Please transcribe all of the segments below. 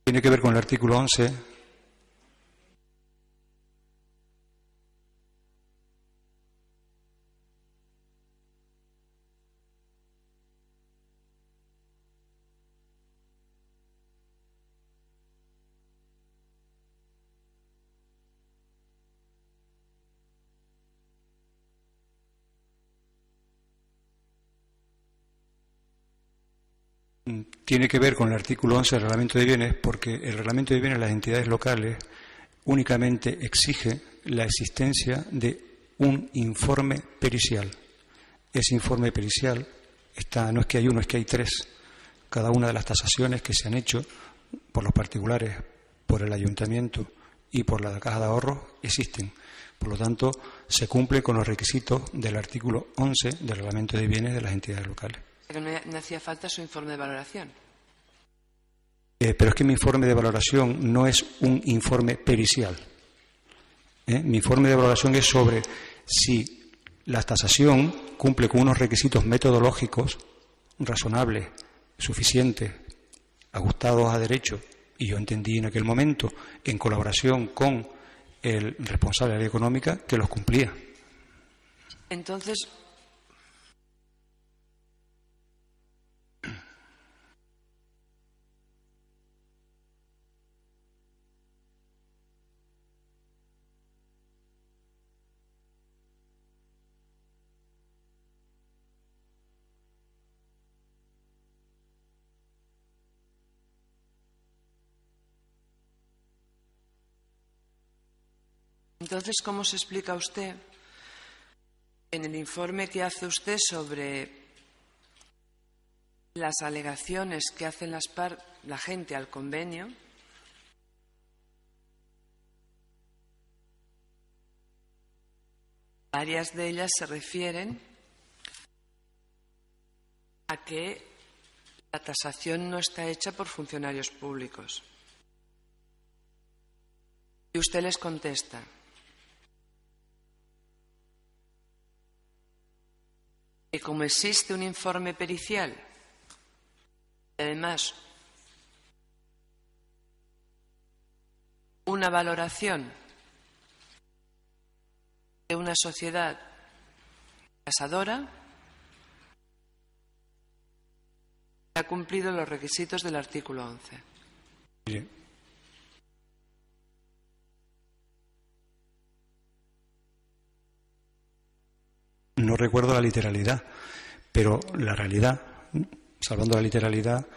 Tiene que ver con el artículo 11. Tiene que ver con el artículo 11 del Reglamento de Bienes, porque el Reglamento de Bienes de las entidades locales únicamente exige la existencia de un informe pericial. Ese informe pericial no es que hay uno, es que hay tres. Cada una de las tasaciones que se han hecho por los particulares, por el ayuntamiento y por la Caja de Ahorros existen. Por lo tanto, se cumple con los requisitos del artículo 11 del Reglamento de Bienes de las entidades locales. Pero no hacía falta su informe de valoración. Pero es que mi informe de valoración no es un informe pericial. Mi informe de valoración es sobre si la tasación cumple con unos requisitos metodológicos razonables, suficientes, ajustados a derecho, y yo entendí en aquel momento, en colaboración con el responsable de la área económica, que los cumplía. Entonces, ¿cómo se explica usted en el informe que hace usted sobre las alegaciones que hacen la gente al convenio? Varias de ellas se refieren a que la tasación no está hecha por funcionarios públicos. Y usted les contesta: que como existe un informe pericial, y además una valoración de una sociedad tasadora, ha cumplido los requisitos del artículo 11. Mire, no recuerdo la literalidad, pero la realidad, salvando la literalidad,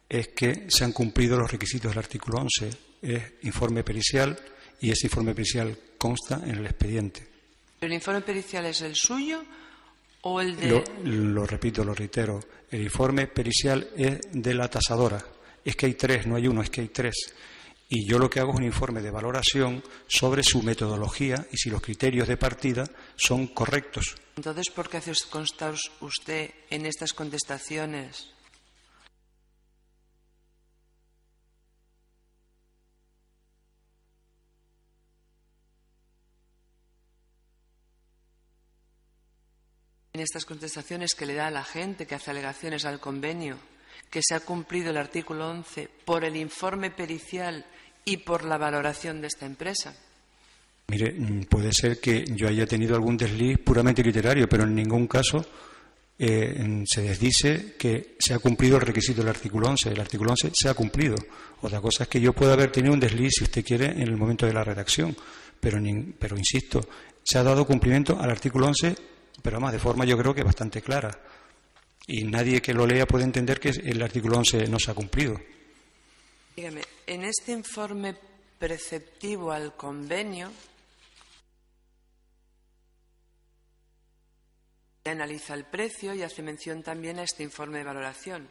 es que se han cumplido los requisitos del artículo 11. Es informe pericial y ese informe pericial consta en el expediente. ¿El informe pericial es el suyo o el de...? Lo repito, lo reitero. El informe pericial es de la tasadora. Es que hay tres, no hay uno, es que hay tres. Y yo lo que hago es un informe de valoración sobre su metodología y si los criterios de partida son correctos. Entonces, ¿por qué hace constar usted en estas contestaciones que le da a la gente que hace alegaciones al convenio que se ha cumplido el artículo 11 por el informe pericial y por la valoración de esta empresa? Mire, puede ser que yo haya tenido algún desliz puramente literario, pero en ningún caso se desdice que se ha cumplido el requisito del artículo 11. El artículo 11 se ha cumplido. Otra cosa es que yo pueda haber tenido un desliz, si usted quiere, en el momento de la redacción. Pero insisto, se ha dado cumplimiento al artículo 11, pero además de forma yo creo que bastante clara. Y nadie que lo lea puede entender que el artículo 11 no se ha cumplido. Dígame, en este informe preceptivo al convenio se analiza el precio y hace mención también a este informe de valoración.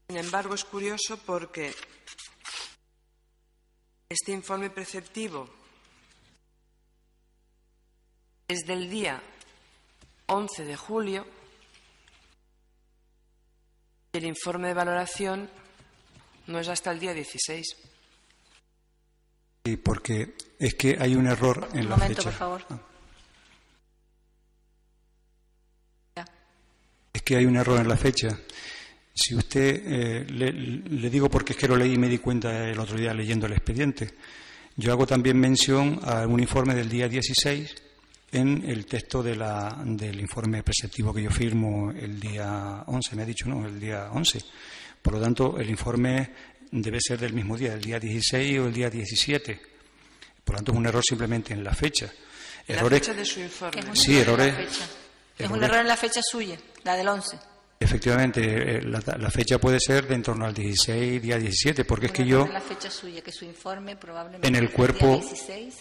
Sin embargo, es curioso porque este informe preceptivo es del día 11 de julio y el informe de valoración no es hasta el día 16. Sí, porque es que hay un error en la fecha. Un momento, por favor. que hay un error en la fecha. Si usted, le digo porque es que lo leí y me di cuenta el otro día leyendo el expediente. Yo hago también mención a un informe del día 16 en el texto del informe preceptivo que yo firmo el día 11, me ha dicho, ¿no? El día 11. Por lo tanto, el informe debe ser del mismo día, el día 16 o el día 17. Por lo tanto, es un error simplemente en la fecha. La fecha de su informe. Sí, errores. Es un error en la fecha suya, la del 11. Efectivamente, la fecha puede ser de en torno al 16, día 17, porque es que yo... En la fecha suya, que su informe probablemente en el cuerpo... día 16.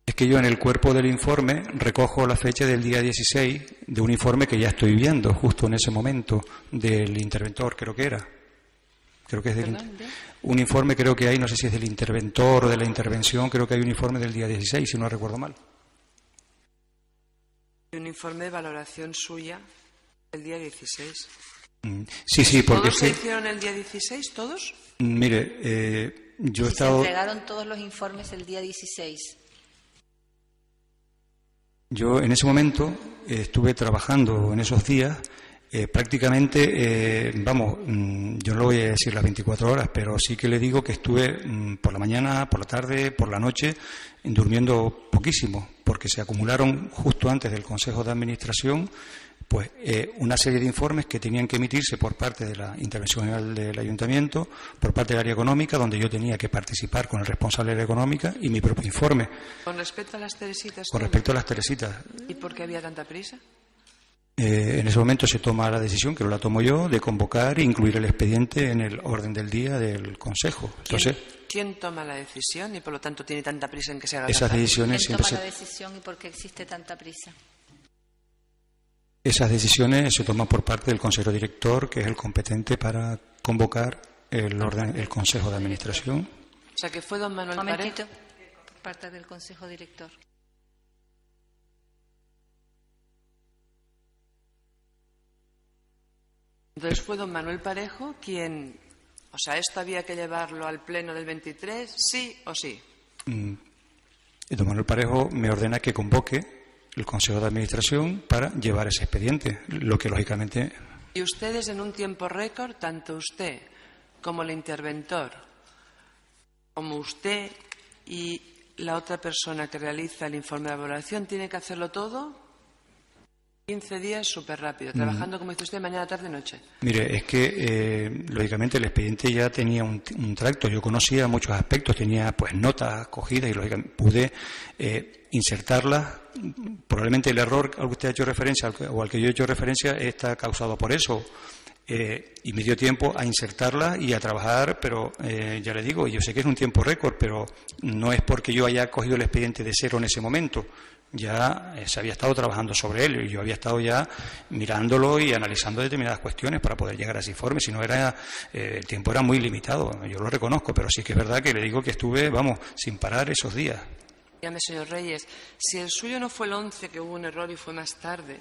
Es que yo en el cuerpo del informe recojo la fecha del día 16 de un informe que ya estoy viendo justo en ese momento del interventor, creo que era. Creo que es un informe, creo que hay, no sé si es del interventor o de la intervención, creo que hay un informe del día 16, si no recuerdo mal. Un informe de valoración suya el día 16. Sí, porque... ¿Todos se hicieron el día 16, todos? Mire, yo he estado... Se entregaron todos los informes el día 16. Yo en ese momento estuve trabajando en esos días prácticamente, yo no lo voy a decir las 24 horas, pero sí que le digo que estuve por la mañana, por la tarde, por la noche, durmiendo poquísimo, porque se acumularon justo antes del Consejo de Administración pues una serie de informes que tenían que emitirse por parte de la Intervención General del Ayuntamiento, por parte del área económica, donde yo tenía que participar con el responsable de la económica y mi propio informe. ¿Con respecto a las Teresitas? Con respecto a las Teresitas. ¿Y por qué había tanta prisa? En ese momento se toma la decisión, que no la tomo yo, de convocar e incluir el expediente en el orden del día del Consejo. Entonces, ¿Quién toma la decisión y por lo tanto tiene tanta prisa en que se haga? Esas decisiones ¿Quién siempre toma la decisión y por qué existe tanta prisa? Esas decisiones se toman por parte del consejero director, que es el competente para convocar el Consejo de Administración. O sea, que fue don Manuel Momentito, Parejo. por parte del Consejo Director. Entonces fue don Manuel Parejo quien... O sea, ¿esto había que llevarlo al pleno del 23, sí o sí? Don Manuel Parejo me ordena que convoque el Consejo de Administración para llevar ese expediente, lo que lógicamente... Y ustedes en un tiempo récord, tanto usted como el interventor, como usted y la otra persona que realiza el informe de evaluación, tiene que hacerlo todo 15 días súper rápido, trabajando, como dice usted, mañana, tarde, noche. Mire, es que lógicamente el expediente ya tenía un tracto, yo conocía muchos aspectos, tenía pues notas cogidas y lógicamente pude insertarlas. Probablemente el error al que usted ha hecho referencia o al que yo he hecho referencia está causado por eso. Y me dio tiempo a insertarla y a trabajar, pero ya le digo, yo sé que es un tiempo récord, pero no es porque yo haya cogido el expediente de cero en ese momento. Ya se había estado trabajando sobre él y yo había estado ya mirándolo y analizando determinadas cuestiones para poder llegar a ese informe. Si no era, el tiempo era muy limitado, yo lo reconozco, pero sí que es verdad que le digo que estuve, sin parar esos días. Dígame, señor Reyes, si el suyo no fue el 11, que hubo un error y fue más tarde,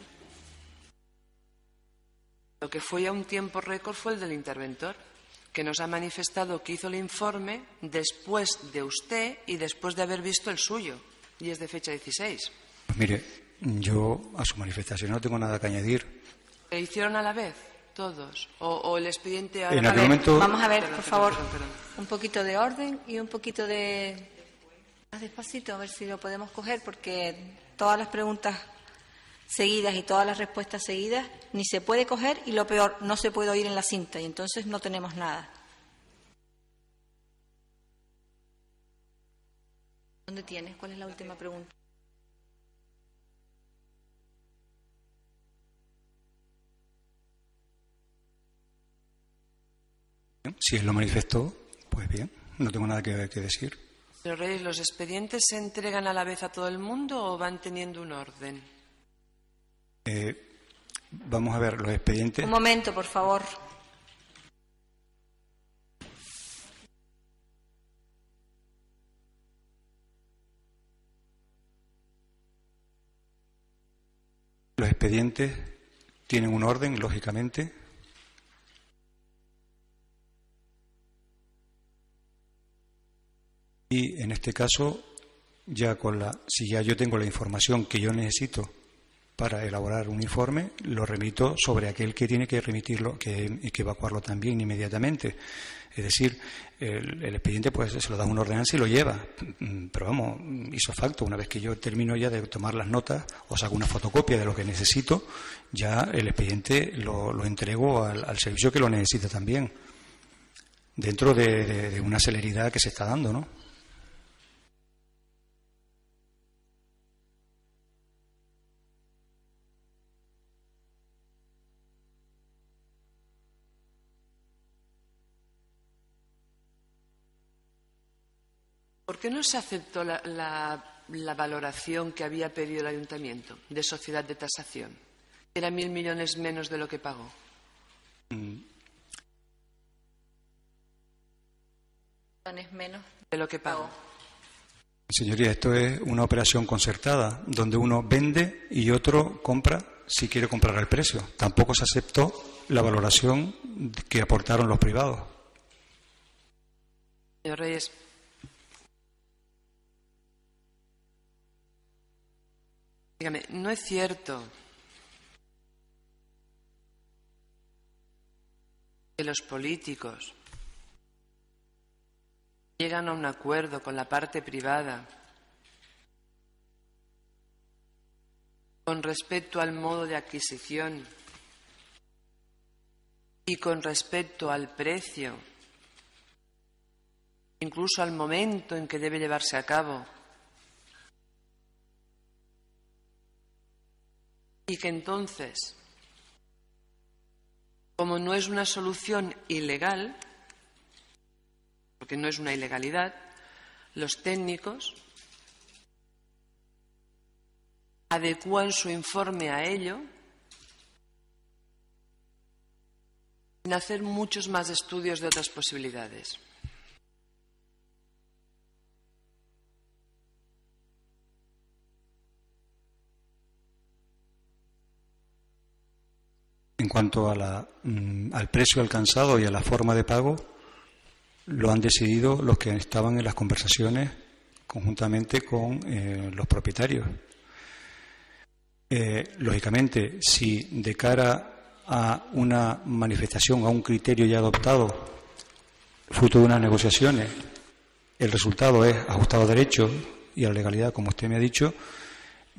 lo que fue ya un tiempo récord fue el del interventor, que nos ha manifestado que hizo el informe después de usted y después de haber visto el suyo, y es de fecha 16. Pues mire, yo a su manifestación no tengo nada que añadir. ¿Se hicieron a la vez todos? ¿O el expediente ahora? En aquel momento... Vamos a ver, por favor, perdón. un poquito de orden y un poquito de... Más despacito, a ver si lo podemos coger, porque todas las preguntas seguidas y todas las respuestas seguidas ni se puede coger y lo peor, no se puede oír en la cinta y entonces no tenemos nada. ¿Dónde tienes? ¿Cuál es la última pregunta? Si él lo manifestó, pues bien, no tengo nada que decir. Señor Reyes, ¿los expedientes se entregan a la vez a todo el mundo o van teniendo un orden? Vamos a ver, los expedientes... Un momento, por favor. Los expedientes tienen un orden, lógicamente. Y en este caso, si ya yo tengo la información que yo necesito para elaborar un informe, lo remito sobre aquel que tiene que remitirlo, que evacuarlo también inmediatamente. Es decir, el expediente pues se lo da una ordenanza y lo lleva. Pero vamos, ipso facto, una vez que yo termino ya de tomar las notas o saco una fotocopia de lo que necesito, ya el expediente lo entrego al servicio que lo necesita también, dentro de una celeridad que se está dando, ¿no? ¿Por qué no se aceptó la valoración que había pedido el ayuntamiento de sociedad de tasación? Era 1.000 millones menos de lo que pagó. Menos de lo que pagó. Señoría, esto es una operación concertada, donde uno vende y otro compra si quiere comprar al precio. Tampoco se aceptó la valoración que aportaron los privados. Señor Reyes. Dígame, ¿no es cierto que los políticos llegan a un acuerdo con la parte privada con respecto al modo de adquisición y con respecto al precio, incluso al momento en que debe llevarse a cabo, y que entonces, como no es una solución ilegal, porque no es una ilegalidad, los técnicos adecúan su informe a ello sin hacer muchos más estudios de otras posibilidades? En cuanto al precio alcanzado y a la forma de pago, lo han decidido los que estaban en las conversaciones conjuntamente con los propietarios. Lógicamente, si de cara a una manifestación, a un criterio ya adoptado, fruto de unas negociaciones, el resultado es ajustado a derecho y a la legalidad, como usted me ha dicho,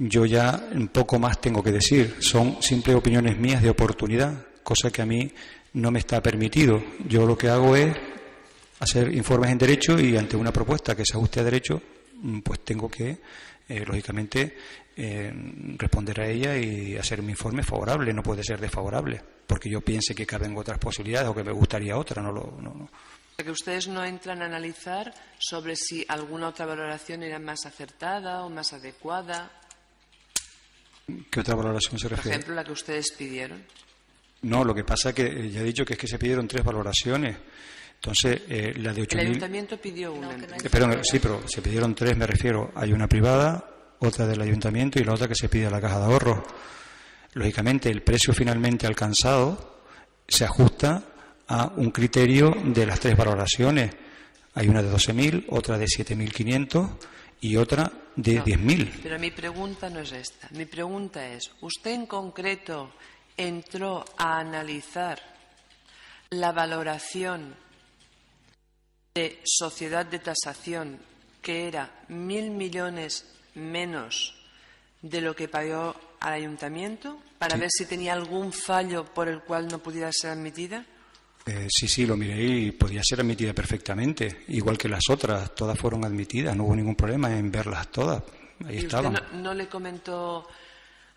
yo ya un poco más tengo que decir. Son simples opiniones mías de oportunidad, cosa que a mí no me está permitido. Yo lo que hago es hacer informes en derecho y ante una propuesta que se ajuste a derecho, pues tengo que, lógicamente, responder a ella y hacer mi informe favorable. No puede ser desfavorable, porque yo piense que caben otras posibilidades o que me gustaría otra. No. Que ustedes no entran a analizar sobre si alguna otra valoración era más acertada o más adecuada. ¿Qué otra valoración se refiere? Por ejemplo, la que ustedes pidieron. No, lo que pasa que ya he dicho que es que se pidieron 3 valoraciones. Entonces, la de 8.000... El ayuntamiento pidió una. Perdón, sí, pero se pidieron 3, me refiero. Hay una privada, otra del ayuntamiento y la otra que se pide a la Caja de Ahorros. Lógicamente, el precio finalmente alcanzado se ajusta a un criterio de las 3 valoraciones. Hay una de 12.000, otra de 7.500 y otra de 10.000. Pero mi pregunta no es esta. Mi pregunta es, ¿usted en concreto entró a analizar la valoración de sociedad de tasación, que era 1.000 millones menos de lo que pagó al ayuntamiento, para ver si tenía algún fallo por el cual no pudiera ser admitida? Sí, lo miré y podía ser admitida perfectamente, igual que las otras. Todas fueron admitidas, no hubo ningún problema en verlas todas. Ahí estaban. ¿Usted no le comentó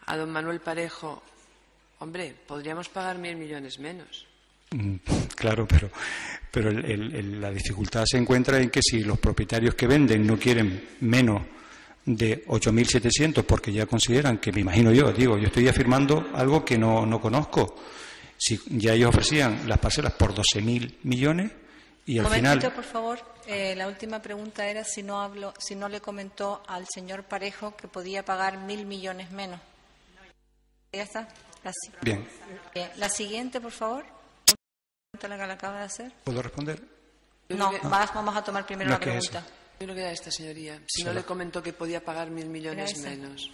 a don Manuel Parejo, hombre, podríamos pagar 1.000 millones menos? Claro, pero la dificultad se encuentra en que si los propietarios que venden no quieren menos de 8.700 porque ya consideran que, me imagino yo estoy afirmando algo que no conozco. Si ya ellos ofrecían las parcelas por 12.000 millones y al final... Un momentito, por favor. La última pregunta era si no le comentó al señor Parejo que podía pagar 1.000 millones menos. ¿Ya está? Bien. La siguiente, por favor. La que le acaba de hacer. ¿Puedo responder? No, vamos a tomar primero la pregunta. Yo creo que era esta, señoría. Si no le comentó que podía pagar 1.000 millones menos.